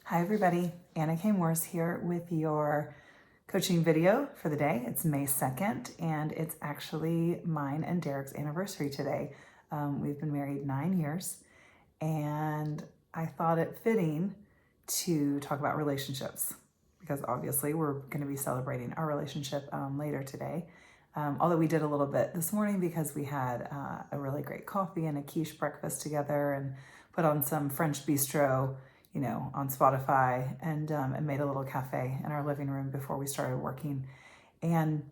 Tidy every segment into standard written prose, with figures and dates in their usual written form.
Hi everybody, Anna K. Morse here with your coaching video for the day. It's May 2nd and it's actually mine and Derek's anniversary today. We've been married 9 years and I thought it fitting to talk about relationships because obviously we're going to be celebrating our relationship later today. Although we did a little bit this morning because we had a really great coffee and a quiche breakfast together and put on some French bistro, on Spotify and made a little cafe in our living room before we started working. And,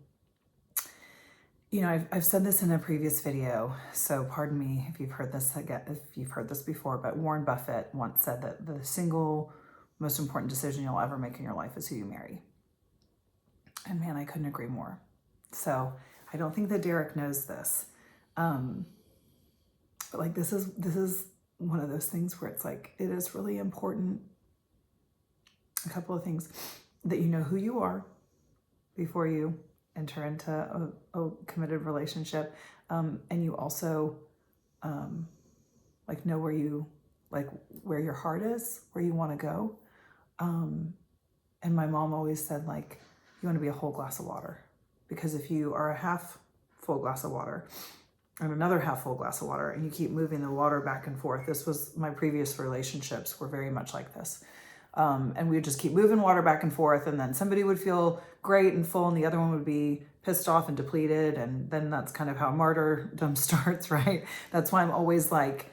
I've said this in a previous video, so pardon me if you've heard this again, if you've heard this before, but Warren Buffett once said that the single most important decision you'll ever make in your life is who you marry. And man, I couldn't agree more. So I don't think that Derek knows this. But like this is one of those things where it's like, it is really important. A couple of things that you know who you are before you enter into a committed relationship. And you also know where your heart is, where you want to go. And my mom always said, you want to be a whole glass of water, because if you are a half full glass of water and another half full glass of water and you keep moving the water back and forth, this was my previous relationships were very much like this. And we would just keep moving water back and forth, and then somebody would feel great and full and the other one would be pissed off and depleted, and then that's kind of how martyrdom starts, right? That's why I'm always Jack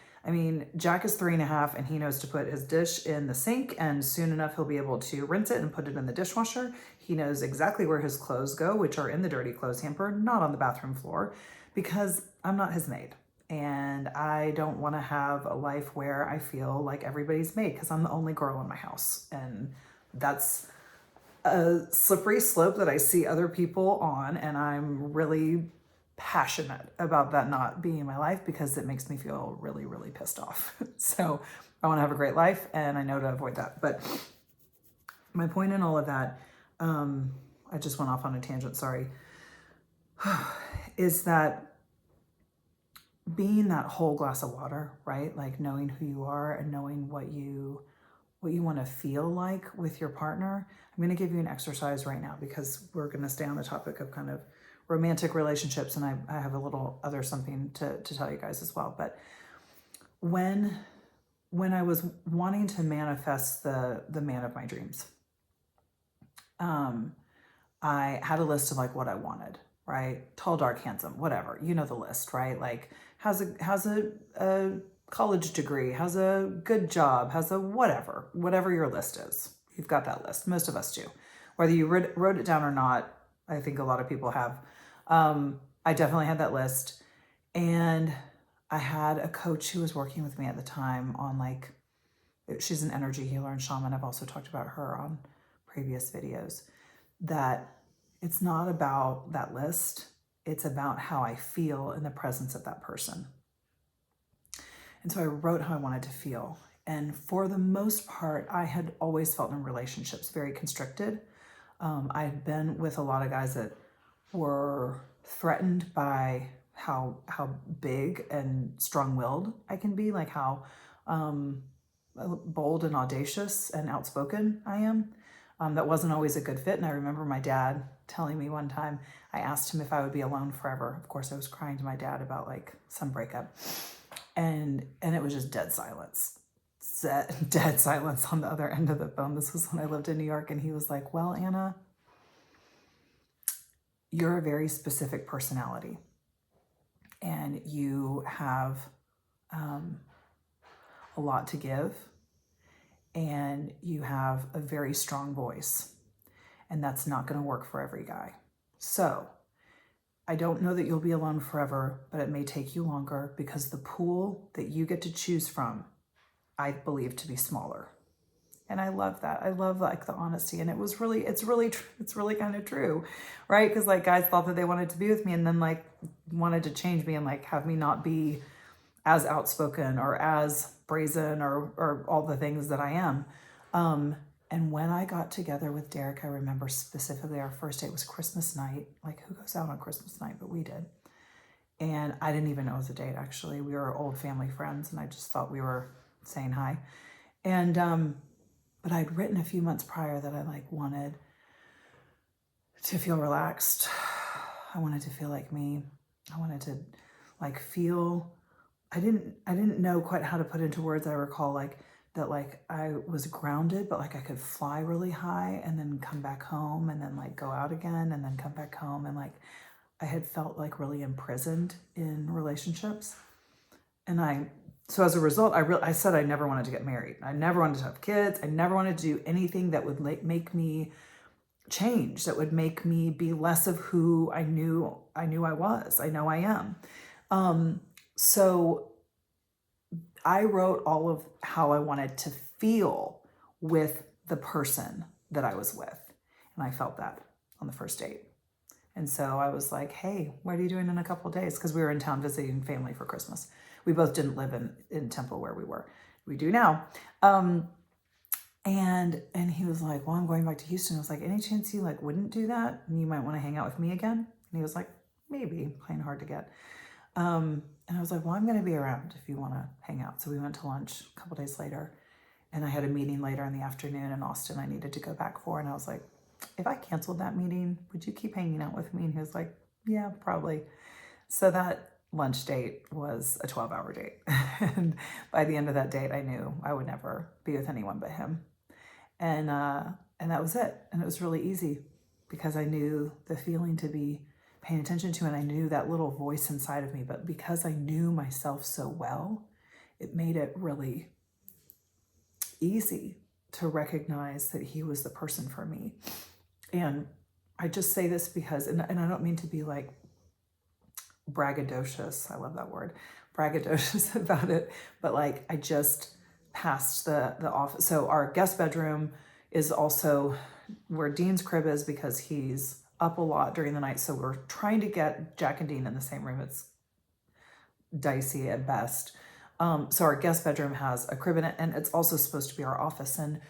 is 3.5 and he knows to put his dish in the sink, and soon enough he'll be able to rinse it and put it in the dishwasher. He knows exactly where his clothes go, which are in the dirty clothes hamper, not on the bathroom floor, because I'm not his maid. And I don't want to have a life where I feel like everybody's maid, because I'm the only girl in my house. And that's a slippery slope that I see other people on, and I'm really passionate about that not being my life, because it makes me feel really, really pissed off. So I want to have a great life, and I know to avoid that. But my point in all of that, I just went off on a tangent, sorry, is that being that whole glass of water, right? Like knowing who you are and knowing what you want to feel like with your partner. I'm going to give you an exercise right now, because we're going to stay on the topic of kind of romantic relationships, and I have a little other something to tell you guys as well. But when I was wanting to manifest the man of my dreams, I had a list of what I wanted, right? Tall, dark, handsome, whatever, the list, right? Has a college degree, has a good job, has a whatever your list is. You've got that list. Most of us do. Whether you wrote it down or not, I think a lot of people have. I definitely had that list. And I had a coach who was working with me at the time on she's an energy healer and shaman. I've also talked about her on previous videos. That it's not about that list. It's about how I feel in the presence of that person. And so I wrote how I wanted to feel. And for the most part, I had always felt in relationships very constricted. I had been with a lot of guys that were threatened by how big and strong-willed I can be, how bold and audacious and outspoken I am. That wasn't always a good fit. And I remember my dad telling me one time, I asked him if I would be alone forever. Of course, I was crying to my dad about some breakup. And it was just dead silence. Dead silence on the other end of the phone. This was when I lived in New York, and he was like, well, Anna, you're a very specific personality, and you have a lot to give, and you have a very strong voice, and that's not going to work for every guy. So I don't know that you'll be alone forever, but it may take you longer, because the pool that you get to choose from, I believe to be smaller. And I love that. I love the honesty. And it's really kind of true, right? Because guys thought that they wanted to be with me, and then wanted to change me and have me not be as outspoken or as brazen or all the things that I am. And when I got together with Derek, I remember specifically our first date was Christmas night. Who goes out on Christmas night? But we did. And I didn't even know it was a date, actually. We were old family friends, and I just thought we were saying hi. And But I'd written a few months prior that I like wanted to feel relaxed. I wanted to feel like me. I wanted to like feel, I didn't know quite how to put into words. I recall like that, like I was grounded, but like I could fly really high and then come back home and then like go out again and then come back home. And like I had felt like really imprisoned in relationships. And so as a result, I said I never wanted to get married. I never wanted to have kids. I never wanted to do anything that would make me change, that would make me be less of who I knew I was. I know I am. So I wrote all of how I wanted to feel with the person that I was with. And I felt that on the first date. And so I was like, hey, what are you doing in a couple of days? Because we were in town visiting family for Christmas. We both didn't live in Temple where we were. We do now. And he was like, well, I'm going back to Houston. I was like, any chance you like wouldn't do that? And you might want to hang out with me again? And he was like, maybe, playing hard to get. And I was like, well, I'm going to be around if you want to hang out. So we went to lunch a couple days later, and I had a meeting later in the afternoon in Austin I needed to go back for. And I was like, if I canceled that meeting, would you keep hanging out with me? And he was like, yeah, probably. So that lunch date was a 12-hour date. And by the end of that date, I knew I would never be with anyone but him. And that was it. And it was really easy because I knew the feeling to be paying attention to, and I knew that little voice inside of me. But because I knew myself so well, it made it really easy to recognize that he was the person for me. And I just say this because, and I don't mean to be like braggadocious, I love that word, braggadocious about it, but like I just passed the office. So our guest bedroom is also where Dean's crib is because he's up a lot during the night. So we're trying to get Jack and Dean in the same room. It's dicey at best. So our guest bedroom has a crib in it, and it's also supposed to be our office. And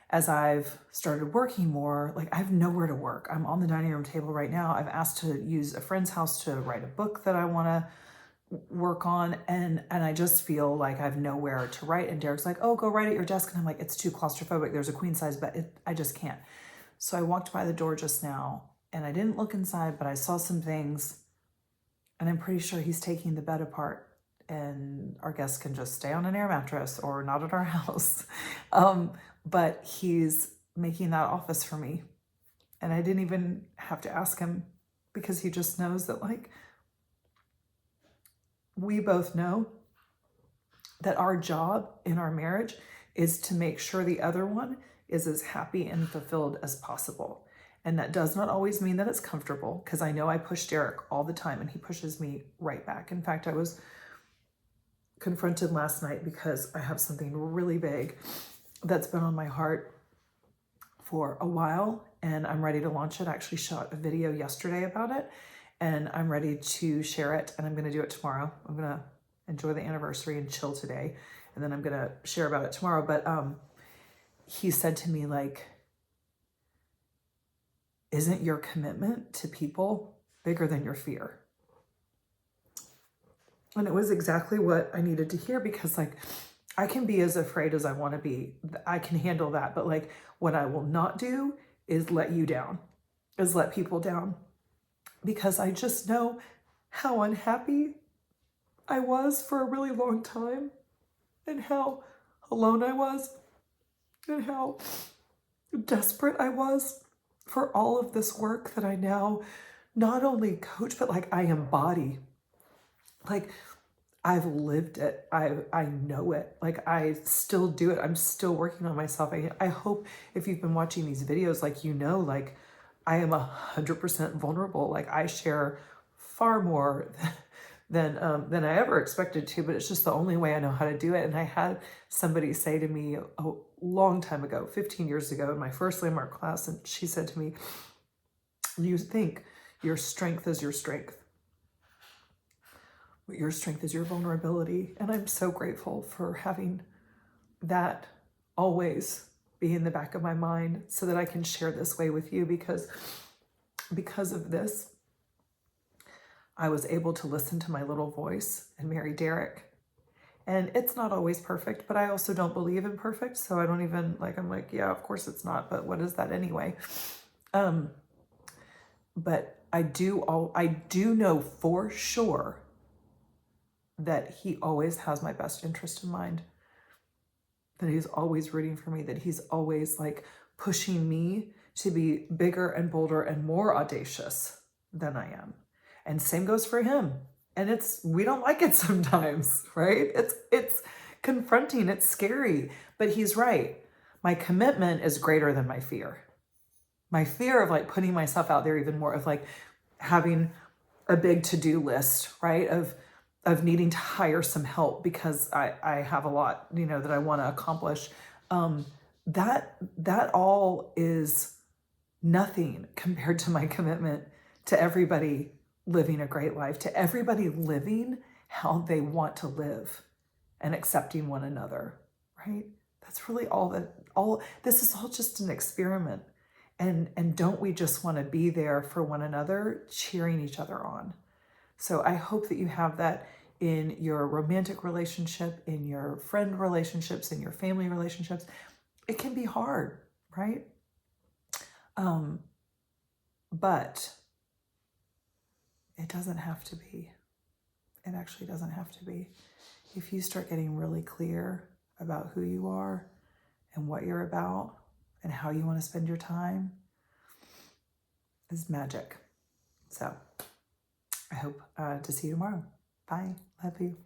as I've started working more, like I have nowhere to work. I'm on the dining room table right now. I've asked to use a friend's house to write a book that I want to work on, and I just feel like I have nowhere to write. And Derek's like, oh, go write at your desk. And I'm like, it's too claustrophobic. There's a queen size bed. I just can't. So I walked by the door just now, and I didn't look inside, but I saw some things, and I'm pretty sure he's taking the bed apart, and our guests can just stay on an air mattress or not at our house. But he's making that office for me. And I didn't even have to ask him because he just knows that, like, we both know that our job in our marriage is to make sure the other one is as happy and fulfilled as possible. And that does not always mean that it's comfortable, because I know I push Derek all the time and he pushes me right back. In fact, I was confronted last night because I have something really big that's been on my heart for a while, and I'm ready to launch it. I actually shot a video yesterday about it, and I'm ready to share it, and I'm going to do it tomorrow. I'm going to enjoy the anniversary and chill today, and then I'm going to share about it tomorrow. But he said to me, like, isn't your commitment to people bigger than your fear? And it was exactly what I needed to hear, because like I can be as afraid as I want to be. I can handle that. But like what I will not do is let you down, is let people down, because I just know how unhappy I was for a really long time, and how alone I was, and how desperate I was for all of this work that I now not only coach, but like I embody. Like I've lived it. I know it. Like I still do it. I'm still working on myself. I hope if you've been watching these videos, like, you know, like I am 100% vulnerable. Like I share far more than I ever expected to, but it's just the only way I know how to do it. And I had somebody say to me a long time ago, 15 years ago, in my first landmark class, and she said to me, you think your strength is your strength. Your strength is your vulnerability. And I'm so grateful for having that always be in the back of my mind so that I can share this way with you, because of this, I was able to listen to my little voice and marry Derek. And it's not always perfect, but I also don't believe in perfect. So I don't even I'm like, yeah, of course it's not, but what is that anyway? But I do know for sure that he always has my best interest in mind, that he's always rooting for me, that he's always like pushing me to be bigger and bolder and more audacious than I am. And same goes for him. And we don't like it sometimes, right? It's confronting, it's scary, but he's right. My commitment is greater than my fear. My fear of like putting myself out there even more, of like having a big to-do list, right? Of needing to hire some help because I have a lot, that I want to accomplish. That all is nothing compared to my commitment to everybody living a great life, to everybody living how they want to live and accepting one another, right? That's really this is all just an experiment. And don't we just want to be there for one another, cheering each other on? So I hope that you have that in your romantic relationship, in your friend relationships, in your family relationships. It can be hard, right? But it doesn't have to be. It actually doesn't have to be. If you start getting really clear about who you are and what you're about and how you want to spend your time, is magic. So I hope to see you tomorrow. Bye. Love you.